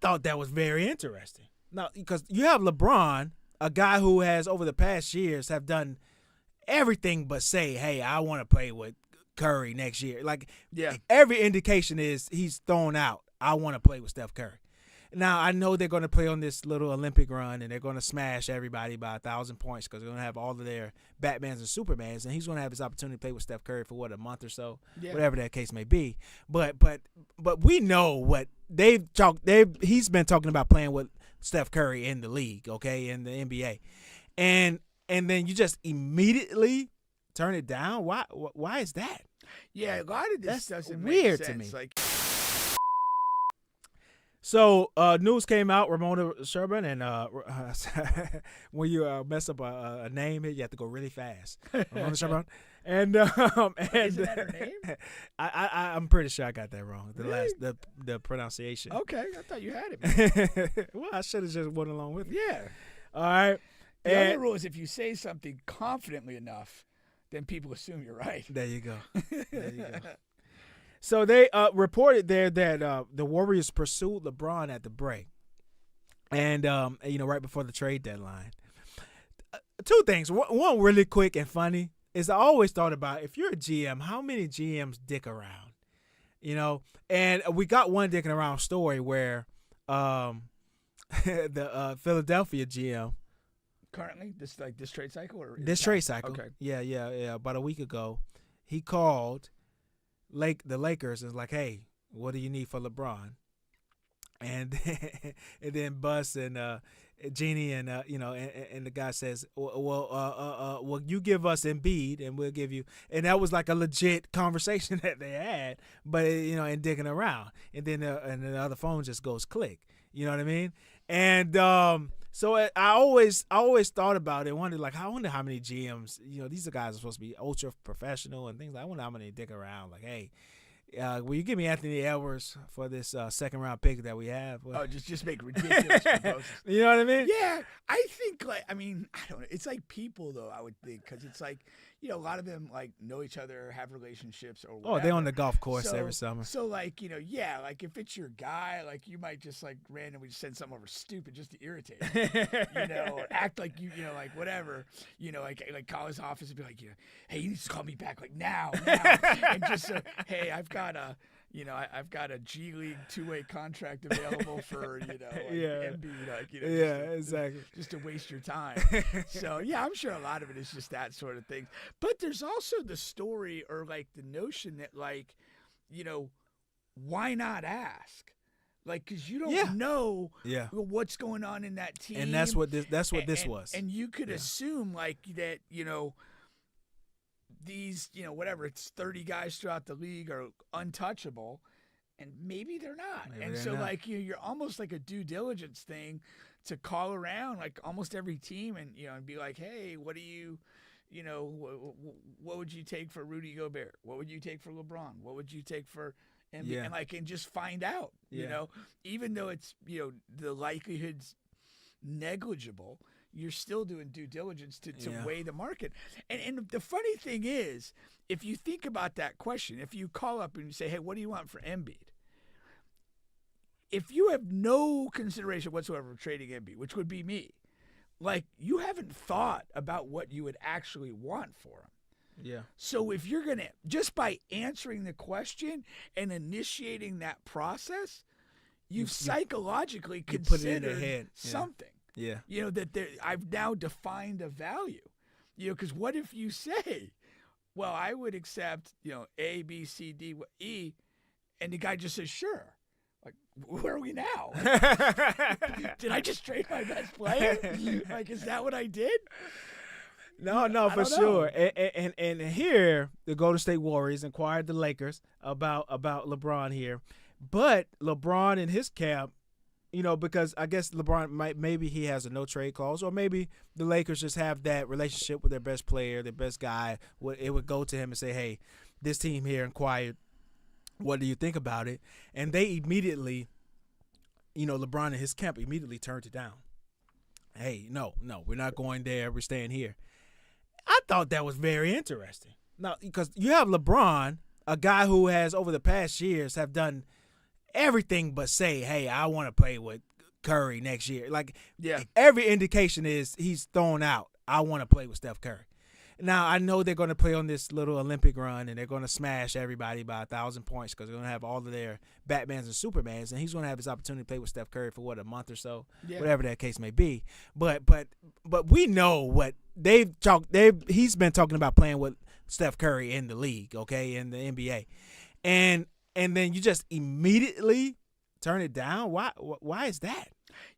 thought that was very interesting. Now, because you have LeBron, a guy who has over the past years have done everything but say, "Hey, I want to play with Curry next year." Like, every indication is he's thrown out, "I want to play with Steph Curry." Now, I know they're going to play on this little Olympic run, and they're going to smash everybody by 1,000 points because they're going to have all of their Batmans and Supermans, and he's going to have his opportunity to play with Steph Curry for, a month or so, whatever that case may be. But we know what he's been talking about playing with Steph Curry in the league, okay, in the NBA. And then you just immediately turn it down? Why is that? Yeah, a lot of this doesn't make weird sense. To me. Like, so news came out, Ramona Sherman, and when you mess up a name here, you have to go really fast. Ramona Sherman. And isn't that her name? I'm pretty sure I got that wrong. Really? The pronunciation. Okay, I thought you had it, man. Well, I should have just went along with it. Yeah. All right. The other rule is if you say something confidently enough, then people assume you're right. There you go. So they reported there that the Warriors pursued LeBron at the break, and right before the trade deadline. Two things. One really quick and funny is I always thought about, if you're a GM, how many GMs dick around, And we got one dicking around story where the Philadelphia GM. Currently, this trade cycle, or this trade cycle? Okay. Yeah. About a week ago, he called the Lakers and was like, "Hey, what do you need for LeBron?" And then Bus and Jeannie and and the guy says, "Well, you give us Embiid and we'll give you." And that was like a legit conversation that they had, but and dicking around. And then the other phone just goes click. You know what I mean? And so I always thought about it. Wondered, like, I wonder how many GMs, these are guys are supposed to be ultra professional and things. I wonder how many dick around. Like, hey, will you give me Anthony Edwards for this second round pick that we have? Oh, just make ridiculous proposals. You know what I mean? Yeah, I think I don't know. It's like people though. I would think, because it's like, a lot of them like know each other, have relationships, or whatever. Oh, they're on the golf course every summer. So like, like if it's your guy, like you might just like randomly send something over stupid just to irritate him, or act like like whatever, like call his office and be like, hey, you need to call me back like now, and just hey, I've got a G League 2-way contract available for Embiid, exactly, just to waste your time. So yeah, I'm sure a lot of it is just that sort of thing. But there's also the story, or like the notion that like, why not ask? Like, because you don't know what's going on in that team, and that's what this was. And you could assume like that, these, whatever, it's 30 guys throughout the league are untouchable, and maybe they're not. Like, you're almost like a due diligence thing to call around like almost every team and, and be like, hey, what do you, what would you take for Rudy Gobert? What would you take for LeBron? What would you take for Embiid? And just find out, even though it's, the likelihood's negligible, you're still doing due diligence to weigh the market. And the funny thing is, if you think about that question, if you call up and you say, hey, what do you want for Embiid? If you have no consideration whatsoever for trading Embiid, which would be me, like, you haven't thought about what you would actually want for him. Yeah. So if you're going to, just by answering the question and initiating that process, you've psychologically considered put it in their head. something. Yeah. I've now defined a value. Because what if you say, well, I would accept, A, B, C, D, E, and the guy just says, sure. Like, where are we now? Did I just trade my best player? Like, is that what I did? No, for sure. And here, the Golden State Warriors inquired the Lakers about LeBron here. But LeBron and his camp, because I guess LeBron maybe he has a no trade clause, or maybe the Lakers just have that relationship with their best player, their best guy. It would go to him and say, hey, this team here inquired, what do you think about it? And they immediately, LeBron and his camp immediately turned it down. Hey, no, we're not going there. We're staying here. I thought that was very interesting. Now, because you have LeBron, a guy who has over the past years have done everything but say, hey, I want to play with Curry next year. Like, Yeah. every indication is he's thrown out, I want to play with Steph Curry. Now, I know they're going to play on this little Olympic run, and they're going to smash everybody by 1,000 points because they're going to have all of their Batmans and Supermans, and he's going to have his opportunity to play with Steph Curry for, a month or so, whatever that case may be. But we know what he's been talking about playing with Steph Curry in the league, okay, in the NBA. And then you just immediately turn it down? Why is that?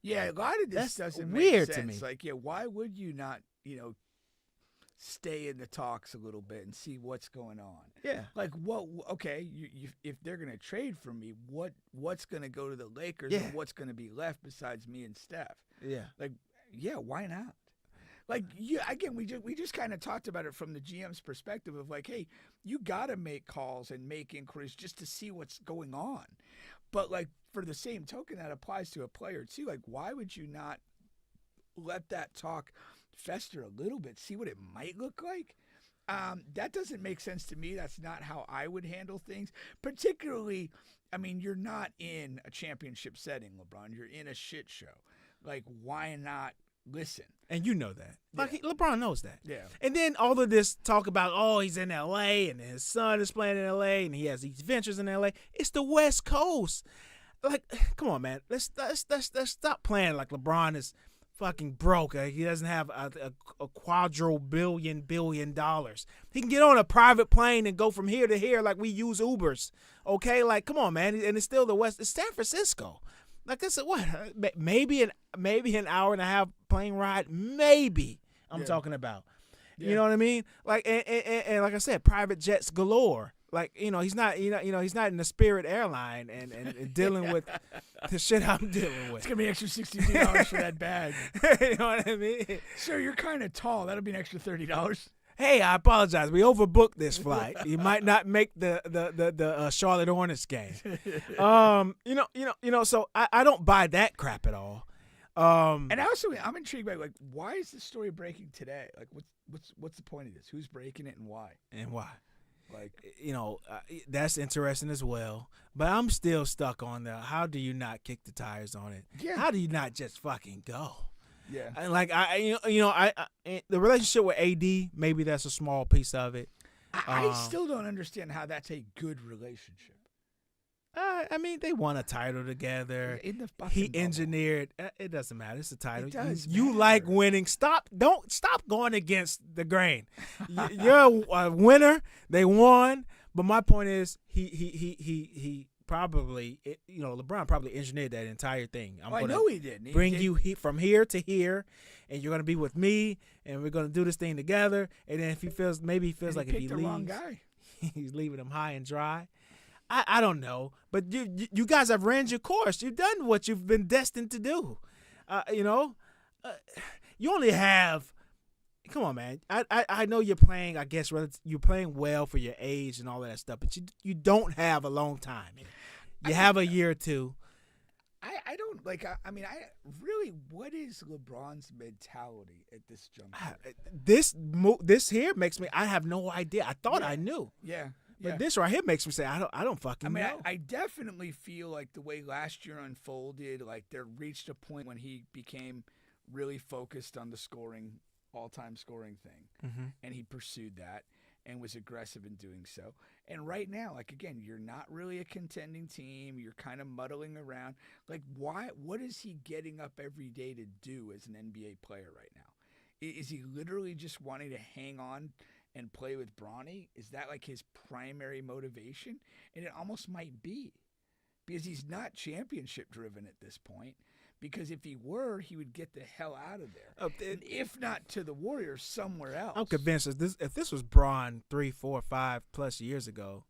Yeah, a lot of this doesn't weird make sense. to me. Like, why would you not, stay in the talks a little bit and see what's going on? Yeah. Like, what? Okay, if they're gonna trade for me, what's gonna go to the Lakers and what's gonna be left besides me and Steph? Yeah. Like, why not? Like, again, we just kind of talked about it from the GM's perspective of like, hey, you got to make calls and make inquiries just to see what's going on. But like, for the same token, that applies to a player too. Like, why would you not let that talk fester a little bit, see what it might look like? That doesn't make sense to me. That's not how I would handle things. Particularly, I mean, you're not in a championship setting, LeBron. You're in a shit show. Like, why not listen? And you know that. Like, LeBron knows that. Yeah. And then all of this talk about, he's in L.A. and his son is playing in L.A. and he has these ventures in L.A. It's the West Coast. Like, come on, man. Let's stop playing like LeBron is fucking broke. He doesn't have a billion dollars. He can get on a private plane and go from here to here like we use Ubers. Okay? Like, come on, man. And it's still the West. It's San Francisco. Like I said, what? Maybe an hour and a half plane ride. Maybe I'm talking about. Yeah. You know what I mean? Like and like I said, private jets galore. Like, he's not he's not in the Spirit airline and dealing with the shit I'm dealing with. It's gonna be an extra $62 for that bag. You know what I mean? Sir, you're kind of tall. That'll be an extra $30. Hey, I apologize. We overbooked this flight. You might not make the Charlotte Hornets game. So I don't buy that crap at all. And I'm intrigued by, like, why is this story breaking today? Like, what's the point of this? Who's breaking it and why? Like, that's interesting as well. But I'm still stuck on how do you not kick the tires on it? Yeah. How do you not just fucking go? Yeah. And like the relationship with AD, maybe that's a small piece of it. I still don't understand how that's a good relationship. I mean, they won a title together. In the he bubble. engineered. It doesn't matter. It's a title. It does you matter. like winning. Stop going against the grain. You're a winner. They won. But my point is, he probably, LeBron probably engineered that entire thing. I know he did. Bring you from here to here, and you're gonna be with me, and we're gonna do this thing together. And then if he feels like if he the leaves, wrong guy. he's leaving him high and dry. I don't know, but you guys have ran your course. You've done what you've been destined to do. You only have. Come on, man. I know you're playing. I guess you're playing well for your age and all that stuff, but you don't have a long time. You have a year or two. I don't like. I mean, really. What is LeBron's mentality at this juncture? This here makes me. I have no idea. I thought I knew. Yeah. But this right here makes me say I don't fucking know. I definitely feel like the way last year unfolded, like there reached a point when he became really focused on the all-time scoring thing, and he pursued that and was aggressive in doing so. And right now, like, again, you're not really a contending team. You're kind of muddling around. Like, why? What is he getting up every day to do as an NBA player right now? Is he literally just wanting to hang on and play with Bronny? Is that like his primary motivation? And it almost might be, because he's not championship driven at this point. Because if he were, he would get the hell out of there. If not to the Warriors, somewhere else. I'm convinced if this was Bron 3, 4, 5 plus years ago,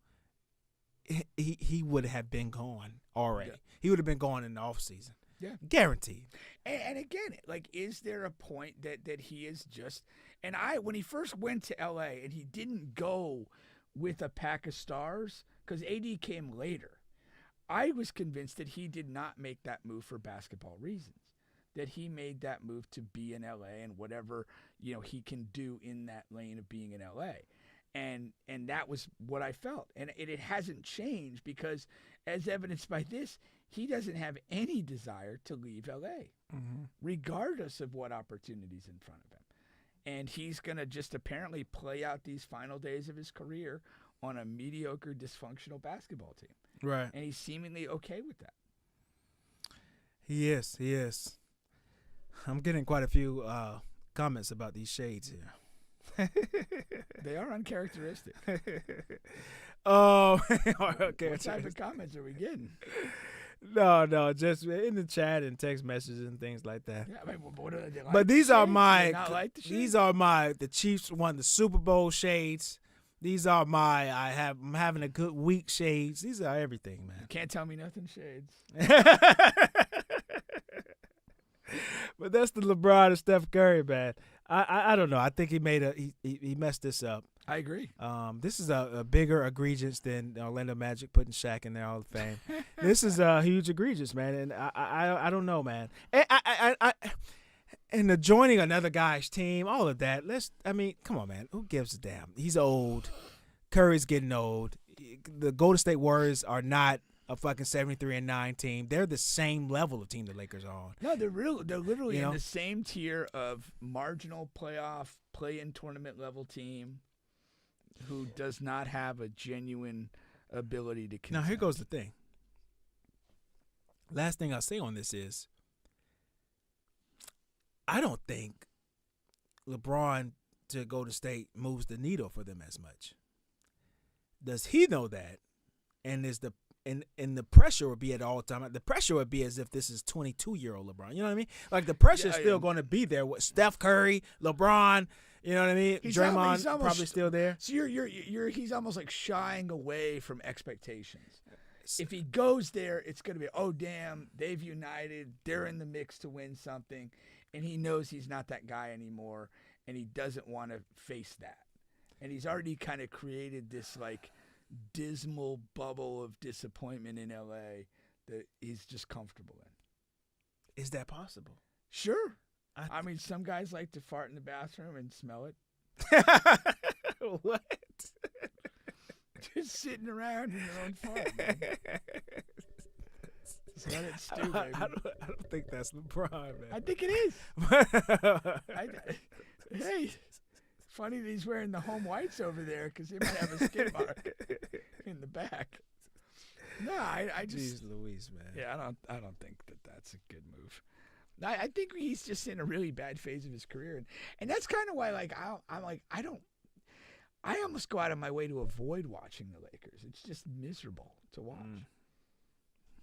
he would have been gone already. Yeah. He would have been gone in the offseason. Yeah. Guaranteed. And again, like, is there a point that he is just – and when he first went to L.A. and he didn't go with a pack of stars because AD came later, I was convinced that he did not make that move for basketball reasons, that he made that move to be in L.A. and whatever, he can do in that lane of being in L.A. And that was what I felt. And it hasn't changed because, as evidenced by this, he doesn't have any desire to leave L.A., regardless of what opportunities in front of him. And he's going to just apparently play out these final days of his career on a mediocre, dysfunctional basketball team. Right. And he's seemingly okay with that. He is. I'm getting quite a few comments about these shades here. They are uncharacteristic. Okay. What type of comments are we getting? No, just in the chat and text messages and things like that. Yeah, I mean, what are they like? But these are my the Chiefs won the Super Bowl shades. These are my I'm having a good week shades. These are everything, man. You can't tell me nothing shades. But that's the LeBron and Steph Curry, man. I don't know. I think he messed this up. I agree. This is a bigger egregious than Orlando Magic putting Shaq in their Hall of Fame. This is a huge egregious, man, and I don't know, man. And the joining another guy's team, all of that. Come on, man. Who gives a damn? He's old. Curry's getting old. The Golden State Warriors are not a fucking 73-9 team. They're the same level of team the Lakers are on. No, they're literally in the same tier of marginal playoff, play-in tournament level team who does not have a genuine ability to contend. Now, here goes the thing. Last thing I'll say on this is I don't think LeBron to go to State moves the needle for them as much. Does he know that? And is the pressure would be at all time. The pressure would be as if this is 22-year-old LeBron. You know what I mean? Like the pressure is still going to be there with Steph Curry, LeBron. You know what I mean? Draymond probably still there. So he's almost like shying away from expectations. If he goes there, it's going to be, oh damn, they've united, they're in the mix to win something, and he knows he's not that guy anymore, and he doesn't want to face that. And he's already kind of created this like dismal bubble of disappointment in LA that he's just comfortable in. Is that possible? Sure. I mean, some guys like to fart in the bathroom and smell it. What? Just sitting around in your own fart, man. Just let it stew, baby. I don't think that's LeBron, man. I think it is. Hey, funny that he's wearing the home whites over there because he might have a skid mark in the back. No, I just. Jeez Louise, man. Yeah, I don't think that's a good move. I think he's just in a really bad phase of his career, and that's kind of why I almost go out of my way to avoid watching the Lakers. It's just miserable to watch.